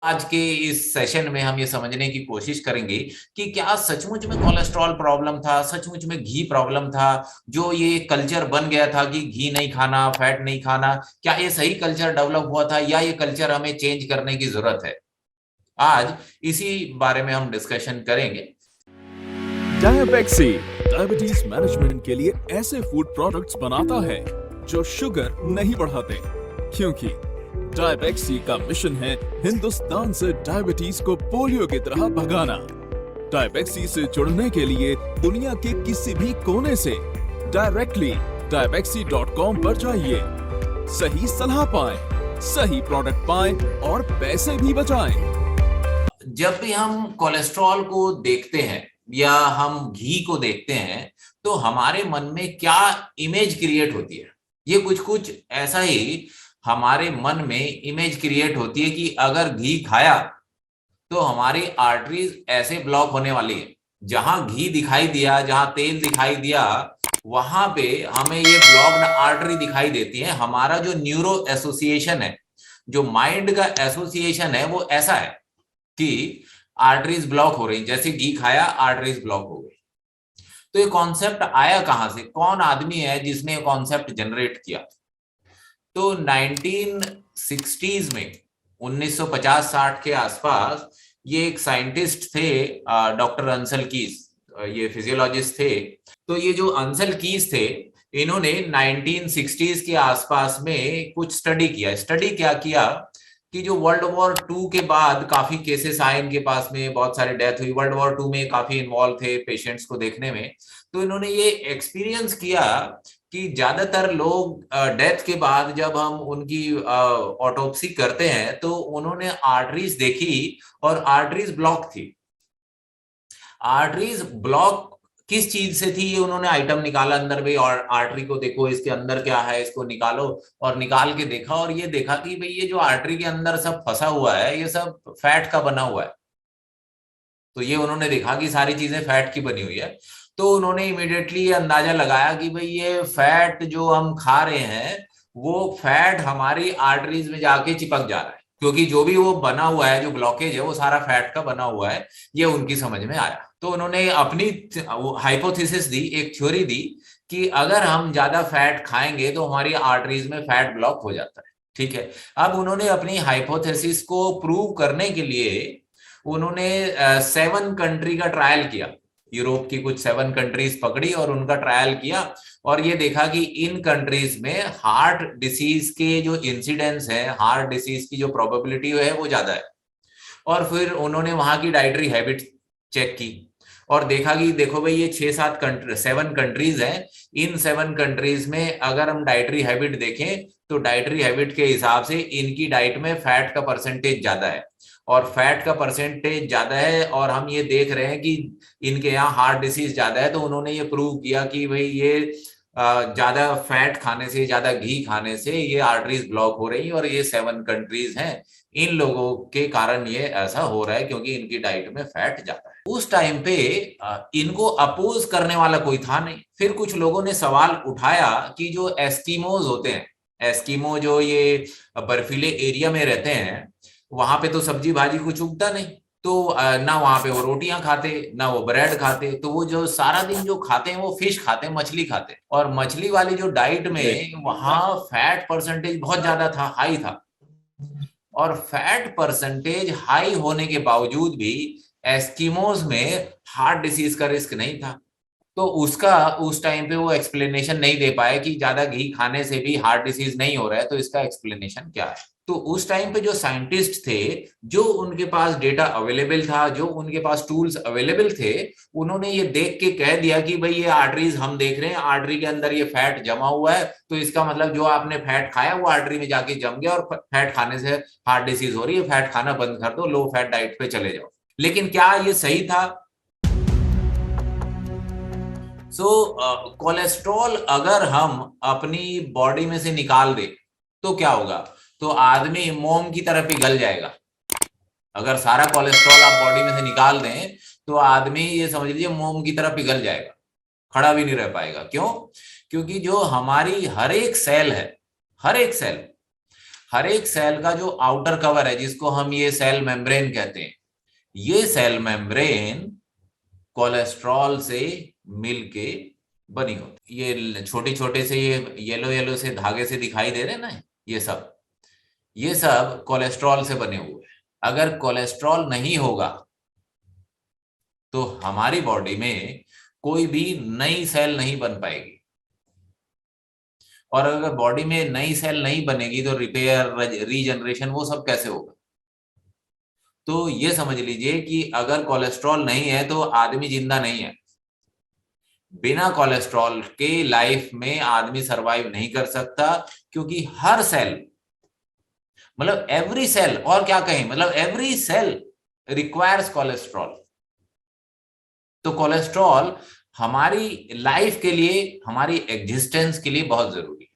आज के इस सेशन में हम ये समझने की कोशिश करेंगे कि क्या सचमुच में कोलेस्ट्रॉल प्रॉब्लम था, सचमुच में घी प्रॉब्लम था। जो ये कल्चर बन गया था कि घी नहीं खाना, फैट नहीं खाना, क्या ये सही कल्चर डेवलप हुआ था या ये कल्चर हमें चेंज करने की जरूरत है? आज इसी बारे में हम डिस्कशन करेंगे। डायबेक्सी डायबिटीज मैनेजमेंट के लिए ऐसे फूड प्रोडक्ट्स बनाता है जो शुगर नहीं बढ़ाते, क्योंकि डायबेक्सी का मिशन है हिंदुस्तान से डायबिटीज को पोलियो की तरह भगाना। डायबेक्सी से जुड़ने के लिए दुनिया के किसी भी कोने से डायरेक्टली diabeksi.com पर जाइए, सही सलाह पाएं, सही प्रोडक्ट पाएं और पैसे भी बचाएं। जब भी हम कोलेस्ट्रॉल को देखते हैं या हम घी को देखते हैं तो हमारे मन में क्या इमेज क्रिएट होती है? ये कुछ कुछ ऐसा ही हमारे मन में इमेज क्रिएट होती है कि अगर घी खाया तो हमारी आर्टरीज ऐसे ब्लॉक होने वाली है। जहां घी दिखाई दिया, जहां तेल दिखाई दिया, वहां पे हमें ये ब्लॉक्ड आर्टरी दिखाई देती है। हमारा जो न्यूरो एसोसिएशन है, जो माइंड का एसोसिएशन है, वो ऐसा है कि आर्टरीज ब्लॉक हो रही, जैसे घी खाया आर्टरीज ब्लॉक हो गई। तो ये कॉन्सेप्ट आया कहां से? कौन आदमी है जिसने कॉन्सेप्ट जनरेट किया? तो 1960s में, 1950-60 के आसपास ये एक साइंटिस्ट थे, डॉक्टर अंसल कीस। ये फिजियोलॉजिस्ट थे। तो ये जो अंसल कीस थे, इन्होंने 1960s के आसपास में कुछ स्टडी किया। स्टडी क्या किया कि जो वर्ल्ड वॉर टू के बाद काफी केसेस आए इनके पास में, बहुत सारी डेथ हुई। वर्ल्ड वॉर टू में काफी इन्वॉल्व थे पेशेंट्स को देखने में। तो इन्होंने ये एक्सपीरियंस किया कि ज्यादातर लोग डेथ के बाद जब हम उनकी ऑटोप्सी करते हैं तो उन्होंने आर्टरीज देखी और आर्टरीज ब्लॉक थी। आर्टरीज ब्लॉक किस चीज से थी? ये उन्होंने आइटम निकाला अंदर भी, और आर्टरी को देखो इसके अंदर क्या है, इसको निकालो। और निकाल के देखा और ये देखा कि भाई ये जो आर्टरी के अंदर सब फंसा हुआ है ये सब फैट का बना हुआ है। तो ये उन्होंने देखा कि सारी चीजें फैट की बनी हुई है। तो उन्होंने इमिडिएटली अंदाजा लगाया कि भाई ये फैट जो हम खा रहे हैं वो फैट हमारी आर्टरीज में जाके चिपक जा रहा है, क्योंकि जो भी वो बना हुआ है, जो ब्लॉकेज है, वो सारा फैट का बना हुआ है। ये उनकी समझ में आया। तो उन्होंने अपनी हाइपोथेसिस दी, एक थ्योरी दी कि अगर हम ज्यादा फैट खाएंगे तो हमारी आर्टरीज में फैट ब्लॉक हो जाता है। ठीक है। अब उन्होंने अपनी हाइपोथेसिस को प्रूव करने के लिए उन्होंने 7 कंट्री का ट्रायल किया। यूरोप की कुछ 7 कंट्रीज पकड़ी और उनका ट्रायल किया और ये देखा कि इन कंट्रीज में हार्ट डिसीज के जो इंसिडेंस है, हार्ट डिसीज की जो प्रोबेबिलिटी है वो ज्यादा है। और फिर उन्होंने वहां की डाइटरी हैबिट चेक की और देखा कि देखो भाई ये 7 कंट्रीज हैं। इन 7 कंट्रीज में अगर हम डाइटरी हैबिट देखें तो डाइटरी हैबिट के हिसाब से इनकी डाइट में फैट का परसेंटेज ज्यादा है, और फैट का परसेंटेज ज्यादा है और हम ये देख रहे हैं कि इनके यहाँ हार्ट डिसीज ज्यादा है। तो उन्होंने ये प्रूव किया कि भाई ये ज्यादा फैट खाने से, ज्यादा घी खाने से ये आर्टरीज ब्लॉक हो रही है, और ये 7 कंट्रीज हैं, इन लोगों के कारण ये ऐसा हो रहा है क्योंकि इनकी डाइट में फैट ज्यादा है। उस टाइम पे इनको अपोज करने वाला कोई था नहीं। फिर कुछ लोगों ने सवाल उठाया कि जो एस्किमोज होते हैं, एस्किमो जो ये बर्फीले एरिया में रहते हैं, वहां पे तो सब्जी भाजी कुछ उगता नहीं। तो ना वहां पे वो रोटियां खाते, ना वो ब्रेड खाते। तो वो जो सारा दिन जो खाते हैं वो फिश खाते हैं, मछली खाते हैं। और मछली वाली जो डाइट में वहां फैट परसेंटेज बहुत ज्यादा था, हाई था। और फैट परसेंटेज हाई होने के बावजूद भी एस्किमोज में हार्ट डिसीज का रिस्क नहीं था। तो उसका उस टाइम पे वो एक्सप्लेनेशन नहीं दे पाए कि ज्यादा घी खाने से भी हार्ट डिसीज नहीं हो रहा है, तो इसका एक्सप्लेनेशन क्या है? तो उस टाइम पे जो साइंटिस्ट थे, जो उनके पास डेटा अवेलेबल था, जो उनके पास टूल्स अवेलेबल थे, उन्होंने ये देख के कह दिया कि भाई ये आर्टरीज हम देख रहे हैं, आर्टरी के अंदर ये फैट जमा हुआ है, तो इसका मतलब जो आपने फैट खाया वो आर्टरी में जाके जम गया और फैट खाने से हार्ट डिसीज हो रही है। फैट खाना बंद कर दो, लो फैट डाइट पे चले जाओ। लेकिन क्या ये सही था? कोलेस्ट्रॉल अगर हम अपनी बॉडी में से निकाल दें तो क्या होगा? तो आदमी मोम की तरह पिघल जाएगा। अगर सारा कोलेस्ट्रॉल आप बॉडी में से निकाल दें तो आदमी, ये समझ लीजिए, मोम की तरह पिघल जाएगा, खड़ा भी नहीं रह पाएगा। क्यों? क्योंकि जो हमारी हर एक सेल है, हर एक सेल हर एक सेल का जो आउटर कवर है, जिसको हम ये सेल मेम्ब्रेन कहते हैं, ये सेल मेम्ब्रेन कोलेस्ट्रॉल से मिलके बनी होती। ये छोटे छोटे से ये येलो येलो से धागे से दिखाई दे रहे हैं ना, ये सब कोलेस्ट्रॉल से बने हुए हैं। अगर कोलेस्ट्रॉल नहीं होगा तो हमारी बॉडी में कोई भी नई सेल नहीं बन पाएगी, और अगर बॉडी में नई सेल नहीं बनेगी तो रिपेयर, रीजनरेशन, वो सब कैसे होगा। तो ये समझ लीजिए कि अगर कोलेस्ट्रॉल नहीं है तो आदमी जिंदा नहीं है। बिना कोलेस्ट्रॉल के लाइफ में आदमी सरवाइव नहीं कर सकता, क्योंकि हर सेल, मतलब एवरी सेल, और क्या कहें, मतलब एवरी सेल रिक्वायर्स कोलेस्ट्रॉल। तो कोलेस्ट्रॉल हमारी लाइफ के लिए, हमारी एग्जिस्टेंस के लिए बहुत जरूरी है।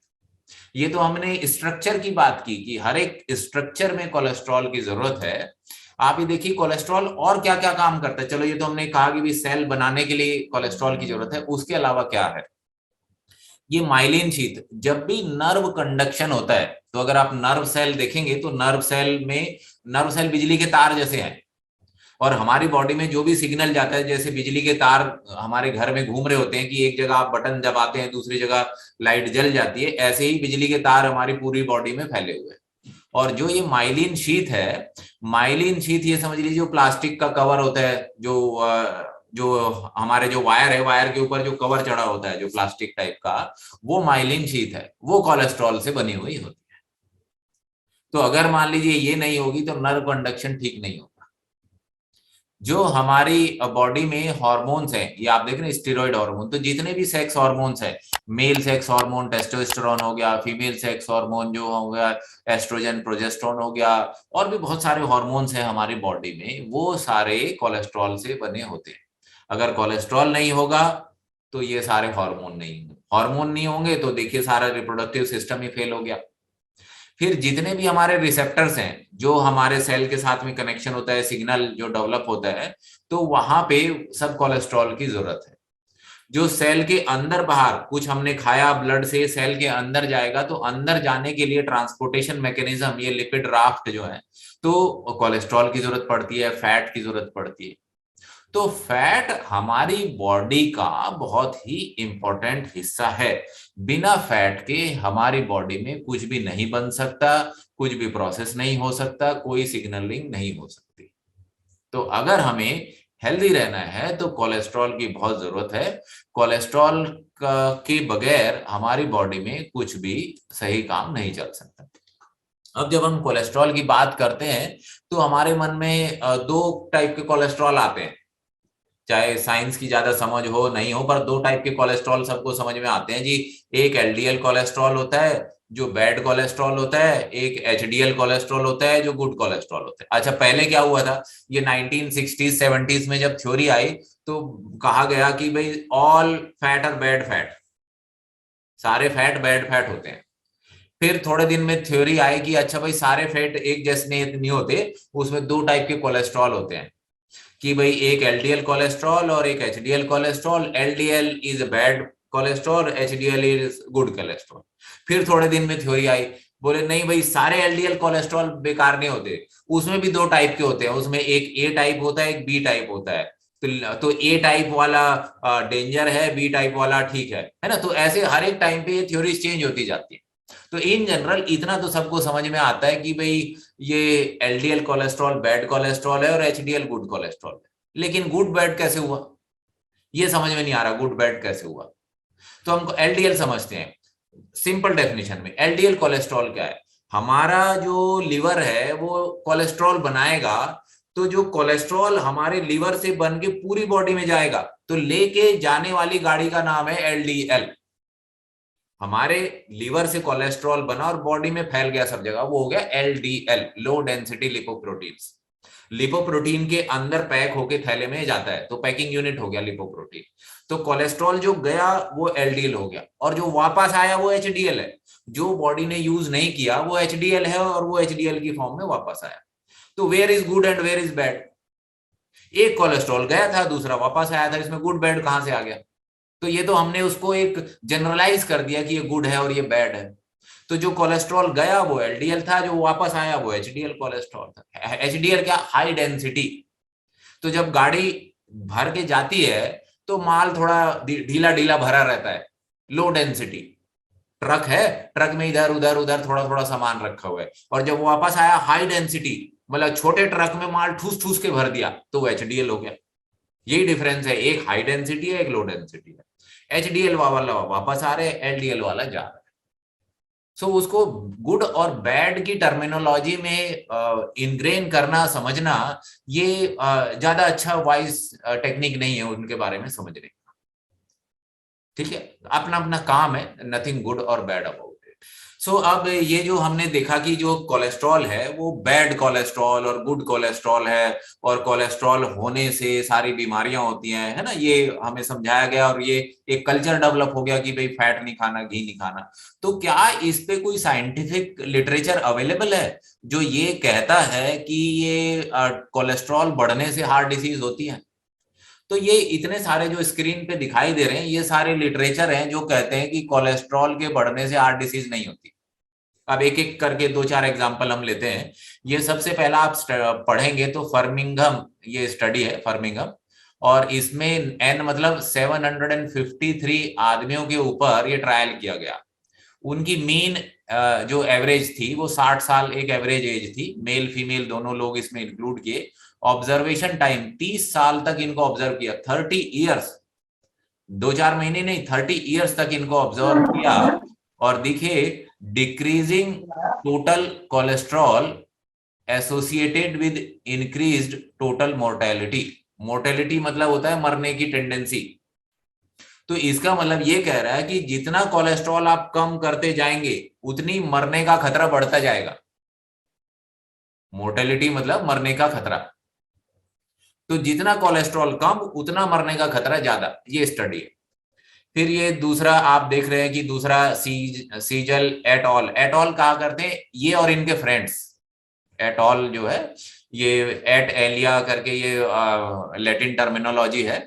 ये तो हमने स्ट्रक्चर की बात की कि हर एक स्ट्रक्चर में कोलेस्ट्रॉल की जरूरत है। आप ये देखिए कोलेस्ट्रॉल और क्या क्या काम करता है। चलो ये तो हमने कहा कि भी सेल बनाने के लिए कोलेस्ट्रॉल की जरूरत है, उसके अलावा क्या है, ये माइलिन शीथ। जब भी नर्व कंडक्शन होता है, तो अगर आप नर्व सेल देखेंगे तो नर्व सेल बिजली के तार जैसे हैं, और हमारी बॉडी में जो भी सिग्नल जाता है, जैसे बिजली के तार हमारे घर में घूम रहे होते हैं कि एक जगह आप बटन दबाते हैं दूसरी जगह लाइट जल जाती है, ऐसे ही बिजली के तार हमारी पूरी बॉडी में फैले हुए हैं। और जो ये माइलिन शीथ है, माइलिन शीथ ये समझ लीजिए जो प्लास्टिक का कवर होता है, जो हमारे जो वायर है, वायर के ऊपर जो कवर चढ़ा होता है जो प्लास्टिक टाइप का, वो माइलिन शीथ है, वो कोलेस्ट्रॉल से बनी हुई होती है। तो अगर मान लीजिए ये नहीं होगी तो नर्व कंडक्शन ठीक नहीं होगा। जो हमारी बॉडी में हॉर्मोन्स हैं, ये आप देख रहे हैं स्टेरॉइड हार्मोन, तो जितने भी सेक्स हॉर्मोन्स हैं, मेल सेक्स हार्मोन टेस्टोस्टेरोन हो गया, फीमेल सेक्स हार्मोन जो हो गया एस्ट्रोजन प्रोजेस्टेरोन हो गया, और भी बहुत सारे हार्मोन्स हैं हमारी बॉडी में, वो सारे कोलेस्ट्रॉल से बने होते हैं। अगर कोलेस्ट्रॉल नहीं होगा तो ये सारे हार्मोन नहीं होंगे, तो देखिए सारा रिप्रोडक्टिव सिस्टम ही फेल हो गया। फिर जितने भी हमारे रिसेप्टर्स हैं, जो हमारे सेल के साथ में कनेक्शन होता है, सिग्नल जो डेवलप होता है, तो वहां पे सब कोलेस्ट्रॉल की जरूरत है। जो सेल के अंदर बाहर कुछ हमने खाया, ब्लड से सेल के अंदर जाएगा, तो अंदर जाने के लिए ट्रांसपोर्टेशन मैकेनिज्म, ये लिपिड राफ्ट जो है, तो कोलेस्ट्रॉल की जरूरत पड़ती है, फैट की जरूरत पड़ती है। तो फैट हमारी बॉडी का बहुत ही इंपॉर्टेंट हिस्सा है। बिना फैट के हमारी बॉडी में कुछ भी नहीं बन सकता, कुछ भी प्रोसेस नहीं हो सकता, कोई सिग्नलिंग नहीं हो सकती। तो अगर हमें हेल्दी रहना है तो कोलेस्ट्रॉल की बहुत जरूरत है। कोलेस्ट्रॉल के बगैर हमारी बॉडी में कुछ भी सही काम नहीं चल सकता। अब जब हम कोलेस्ट्रॉल की बात करते हैं तो हमारे मन में दो टाइप के कोलेस्ट्रॉल आते हैं। चाहे साइंस की ज्यादा समझ हो नहीं हो, पर दो टाइप के कोलेस्ट्रॉल सबको समझ में आते हैं जी। एक एलडीएल कोलेस्ट्रॉल होता है जो बैड कोलेस्ट्रॉल होता है, एक एचडीएल कोलेस्ट्रॉल होता है जो गुड कोलेस्ट्रॉल होता है। अच्छा, पहले क्या हुआ था, ये 1960s 70s में जब थ्योरी आई तो कहा गया कि भाई all fat are bad fat, सारे फैट बैड फैट होते हैं। फिर थोड़े दिन में थ्योरी आई कि अच्छा भाई सारे फैट एक जैसे नहीं होते, उसमें दो टाइप के कोलेस्ट्रॉल होते हैं, कि भाई एक एलडीएल कोलेस्ट्रॉल और एक HDL cholesterol. LDL is bad cholesterol, HDL is good cholesterol. फिर थोड़े दिन में थ्योरी आई, बोले नहीं भाई सारे एलडीएल कोलेस्ट्रॉल बेकार नहीं होते, उसमें भी दो टाइप के होते हैं, उसमें एक ए टाइप होता है, एक बी टाइप होता है। तो ए टाइप वाला डेंजर है, बी टाइप वाला ठीक है ना। तो ऐसे हर एक टाइम पे ये थ्योरी चेंज होती जाती है। तो इन जनरल इतना तो सबको समझ में आता है कि भाई ये एलडीएल कोलेस्ट्रॉल बैड कोलेस्ट्रॉल है और एचडीएल गुड कोलेस्ट्रॉल है। लेकिन गुड बैड कैसे हुआ, ये समझ में नहीं आ रहा, गुड बैड कैसे हुआ। तो हम एलडीएल समझते हैं। सिंपल डेफिनेशन में एलडीएल कोलेस्ट्रॉल क्या है, हमारा जो लिवर है वो कोलेस्ट्रॉल बनाएगा, तो जो कोलेस्ट्रॉल हमारे लिवर से बन के पूरी बॉडी में जाएगा, तो लेके जाने वाली गाड़ी का नाम है एलडीएल। हमारे लिवर से कोलेस्ट्रॉल बना और बॉडी में फैल गया सब जगह, वो हो गया LDL, low density lipoproteins. Lipoprotein के अंदर पैक होके थैले में जाता है, तो पैकिंग यूनिट हो गया लिपोप्रोटीन। तो कोलेस्ट्रॉल जो गया वो एलडीएल हो गया, और जो वापस आया वो एचडीएल है। जो बॉडी ने यूज नहीं किया वो एचडीएल है, और वो एचडीएल की फॉर्म में वापस आया। तो where is good and where is bad, एक कोलेस्ट्रॉल गया था, दूसरा वापस आया था, इसमें गुड बैड कहां से आ गया। तो ये तो हमने उसको एक जनरलाइज कर दिया कि ये गुड है और ये बैड है। तो जो कोलेस्ट्रॉल गया वो एलडीएल था, जो वापस आया वो एचडीएल कोलेस्ट्रॉल था। एचडीएल क्या, हाई डेंसिटी। तो जब गाड़ी भर के जाती है तो माल थोड़ा ढीला ढीला भरा रहता है, लो डेंसिटी। ट्रक है, ट्रक में इधर उधर उधर थोड़ा थोड़ा सामान रखा हुआ है, और जब वापस आया हाई डेंसिटी, मतलब छोटे ट्रक में माल ठूस ठूस के भर दिया, तो वो एचडीएल हो गया। यही डिफरेंस है, एक हाई डेंसिटी है, एक लो डेंसिटी है। एचडीएल वाला वापस आ रहे, एलडीएल वाला जा रहा है। सो उसको गुड और बैड की टर्मिनोलॉजी में इनग्रेन करना, समझना, ये ज्यादा अच्छा वाइज टेक्निक नहीं है उनके बारे में समझने। ठीक है, अपना अपना काम है, नथिंग गुड और बैड अबाउट इट। सो अब ये जो हमने देखा कि जो कोलेस्ट्रॉल है वो बैड कोलेस्ट्रॉल और गुड कोलेस्ट्रॉल है, और कोलेस्ट्रॉल होने से सारी बीमारियां होती हैं, है ना, ये हमें समझाया गया, और ये एक कल्चर डेवलप हो गया कि भाई फैट नहीं खाना, घी नहीं खाना। तो क्या इस पे कोई साइंटिफिक लिटरेचर अवेलेबल है जो ये कहता है कि ये कोलेस्ट्रॉल बढ़ने से हार्ट डिसीज होती है? तो ये इतने सारे जो स्क्रीन पे दिखाई दे रहे हैं, ये सारे लिटरेचर हैं जो कहते हैं कि कोलेस्ट्रॉल के बढ़ने से हार्ट डिसीज नहीं होती। अब एक एक करके दो चार एग्जांपल हम लेते हैं। ये सबसे पहला आप पढ़ेंगे तो फर्मिंघम, ये स्टडी है फर्मिंघम, और इसमें एन मतलब 753 आदमियों के ऊपर ये ट्रायल किया गया। उनकी मीन जो एवरेज थी वो 60 साल एक एवरेज एज थी, मेल फीमेल दोनों लोग इसमें इंक्लूड किए। ऑब्जर्वेशन टाइम 30 साल तक इनको ऑब्जर्व किया, 30 ईयर्स, 2-4 महीने नहीं, 30 ईयर्स तक इनको ऑब्जर्व किया, और दिखे decreasing total cholesterol associated with increased total mortality. Mortality मतलब होता है मरने की टेंडेंसी। तो इसका मतलब ये कह रहा है कि जितना कोलेस्ट्रॉल आप कम करते जाएंगे उतनी मरने का खतरा बढ़ता जाएगा। मोर्टेलिटी मतलब मरने का खतरा, तो जितना कोलेस्ट्रॉल कम उतना मरने का खतरा ज्यादा, ये स्टडी है। फिर ये दूसरा आप देख रहे हैं कि दूसरा सीजल एट ऑल, एट ऑल कहा करते हैं ये और इनके फ्रेंड्स। एट ऑल जो है ये एट एलिया करके ये लैटिन टर्मिनोलॉजी है,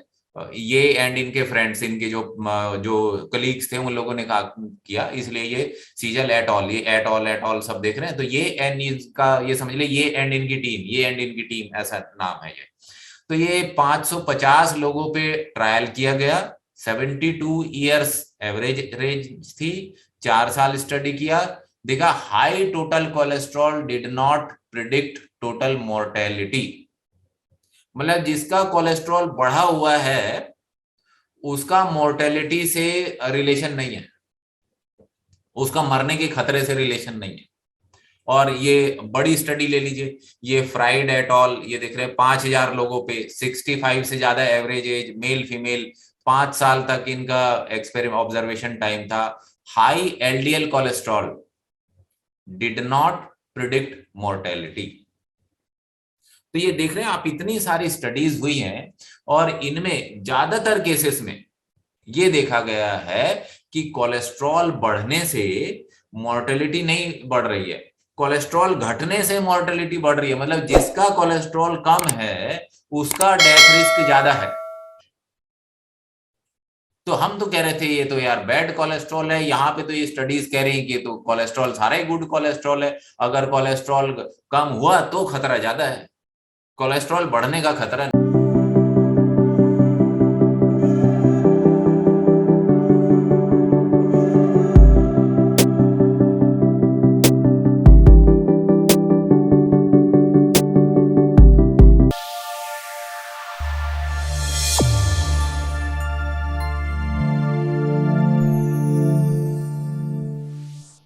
ये एंड इनके फ्रेंड्स, इनके जो कलीग्स थे उन लोगों ने कहा किया, इसलिए ये सीजल एट ऑल, ये एट ऑल सब देख रहे हैं। तो ये एंड इसका ये समझ ले, ये एंड इनकी टीम, ये एंड इनकी टीम, ऐसा नाम है ये। तो ये 550 लोगों पे ट्रायल किया गया, 72 ईयर्स एवरेज रेंज थी, 4 साल स्टडी किया, देखा high total cholesterol did not predict total mortality. मतलब जिसका कोलेस्ट्रॉल बढ़ा हुआ है उसका मोर्टेलिटी से रिलेशन नहीं है, उसका मरने के खतरे से रिलेशन नहीं है। और ये बड़ी स्टडी ले लीजिए, ये फ्राइड एट ऑल, ये देख रहे हैं 5000 लोगों पे, 65 से ज्यादा एवरेज एज, मेल फीमेल, 5 साल तक इनका एक्सपेरिमेंट ऑब्जर्वेशन टाइम था। High LDL cholesterol did not predict mortality. तो ये देख रहे हैं आप, इतनी सारी स्टडीज हुई हैं, और इनमें ज्यादातर केसेस में ये देखा गया है कि कोलेस्ट्रॉल बढ़ने से मोर्टेलिटी नहीं बढ़ रही है, कोलेस्ट्रॉल घटने से मोर्टेलिटी बढ़ रही है। मतलब जिसका कोलेस्ट्रॉल कम है उसका डेथ रिस्क ज्यादा है। तो हम तो कह रहे थे ये तो यार बैड कोलेस्ट्रॉल है, यहाँ पे तो ये स्टडीज कह रही है कि तो कोलेस्ट्रॉल सारा ही गुड कोलेस्ट्रॉल है, अगर कोलेस्ट्रॉल कम हुआ तो खतरा ज्यादा है, कोलेस्ट्रॉल बढ़ने का खतरा नहीं।